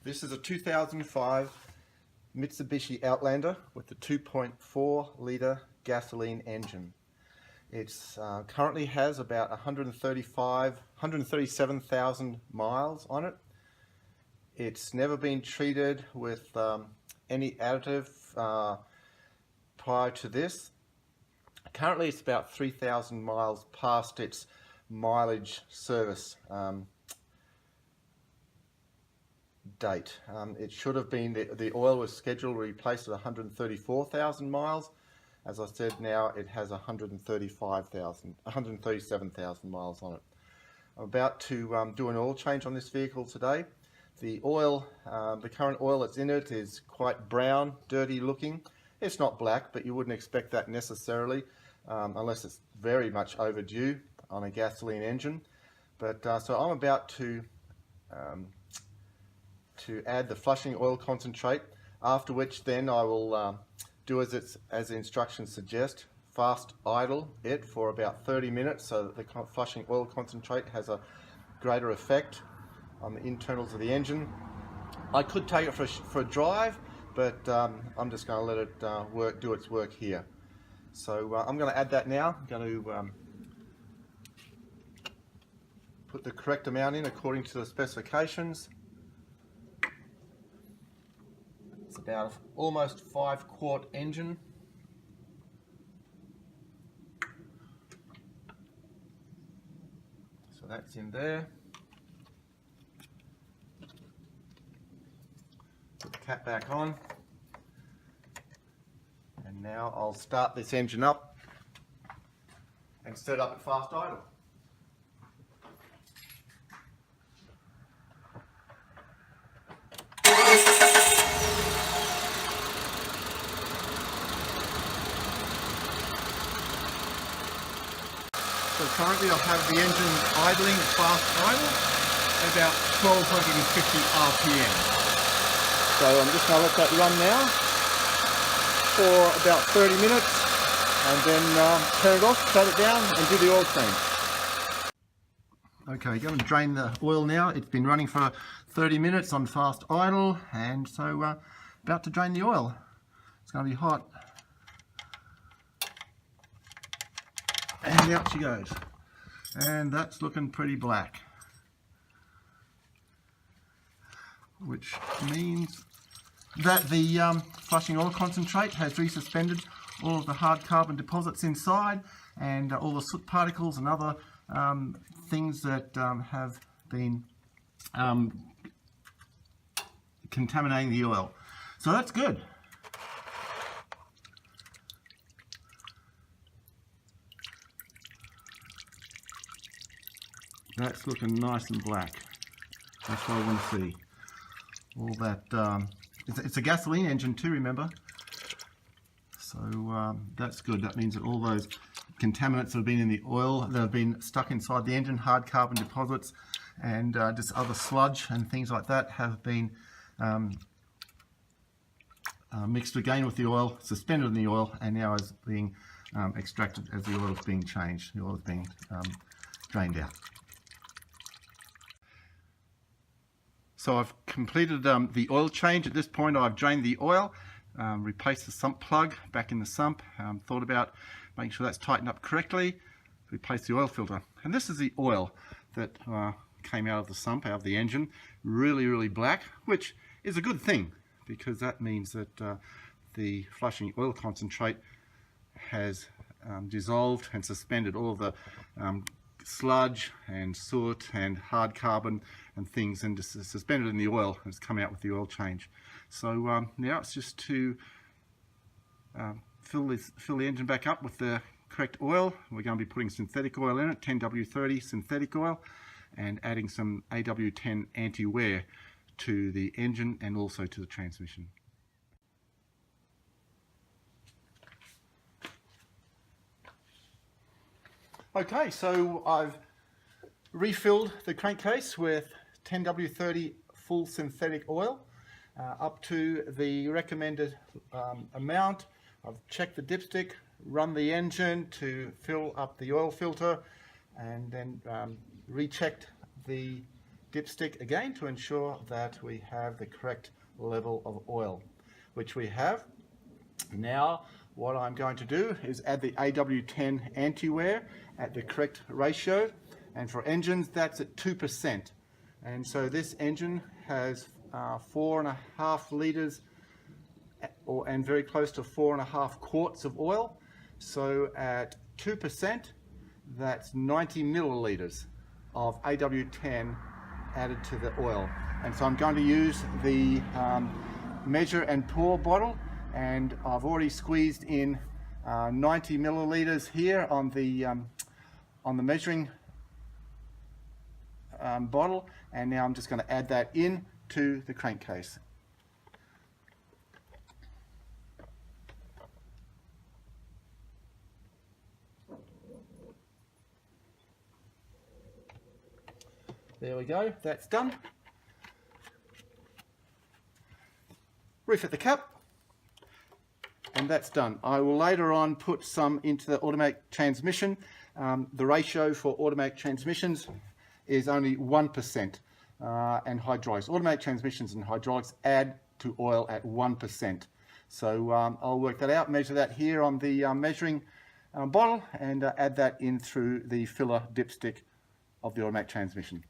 This is a 2005 Mitsubishi Outlander with the 2.4 litre gasoline engine. It currently has about 137,000 miles on it. It's never been treated with any additive prior to this. Currently it's about 3,000 miles past its mileage service date. It should have been, the oil was scheduled to replace at 134,000 miles. As I said, now it has 137,000 miles on it. I'm about to do an oil change on this vehicle today. The oil, the current oil that's in it is quite brown, dirty looking. It's not black, but you wouldn't expect that necessarily unless it's very much overdue on a gasoline engine. But so I'm about to add the flushing oil concentrate, after which then I will do as the instructions suggest, fast idle it for about 30 minutes so that the flushing oil concentrate has a greater effect on the internals of the engine. I could take it for a drive, but I'm just going to let it do its work here. So I'm going to add that now. I'm going to put the correct amount in according to the specifications. It's about almost 5-quart engine. So that's in there. Put the cap back on. And now I'll start this engine up and set up at fast idle. So currently I have the engine idling at fast idle at about 1250 RPM. So I'm just going to let that run now for about 30 minutes and then turn it off, shut it down and do the oil change. Okay, going to drain the oil now. It's been running for 30 minutes on fast idle, and so about to drain the oil. It's going to be hot. And out she goes. And that's looking pretty black. Which means that the flushing oil concentrate has resuspended all of the hard carbon deposits inside and all the soot particles and other things that have been contaminating the oil. So that's good. That's looking nice and black. That's what I want to see. All that, it's a gasoline engine too, remember? So that's good. That means that all those contaminants that have been in the oil, that have been stuck inside the engine, hard carbon deposits, and just other sludge and things like that have been mixed again with the oil, suspended in the oil, and now is being extracted as the oil is being changed. The oil is being drained out. So I've completed the oil change. At this point I've drained the oil, replaced the sump plug back in the sump, thought about making sure that's tightened up correctly, replaced the oil filter. And this is the oil that came out of the sump, out of the engine, really black, which is a good thing because that means that the flushing oil concentrate has dissolved and suspended all of the sludge and soot and hard carbon and things, and just suspended in the oil, and it's come out with the oil change. So now it's just to fill the engine back up with the correct oil. We're going to be putting synthetic oil in it, 10W30 synthetic oil, and adding some AW10 anti-wear to the engine and also to the transmission. Okay, so I've refilled the crankcase with 10W30 full synthetic oil up to the recommended amount. I've checked the dipstick, run the engine to fill up the oil filter, and then rechecked the dipstick again to ensure that we have the correct level of oil, which we have. Now what I'm going to do is add the AW10 anti-wear at the correct ratio, and for engines that's at 2%. And so this engine has 4.5 litres and very close to 4.5 quarts of oil. So at 2%, that's 90 millilitres of AW10 added to the oil. And so I'm going to use the measure and pour bottle, and I've already squeezed in 90 millilitres here on the measuring bottle, and now I'm just going to add that in to the crankcase. There we go, that's done. Refit the cap, and that's done. I will later on put some into the automatic transmission. The ratio for automatic transmissions is only 1%, and hydraulics. Automatic transmissions and hydraulics add to oil at 1%. So I'll work that out, measure that here on the measuring bottle, and add that in through the filler dipstick of the automatic transmission.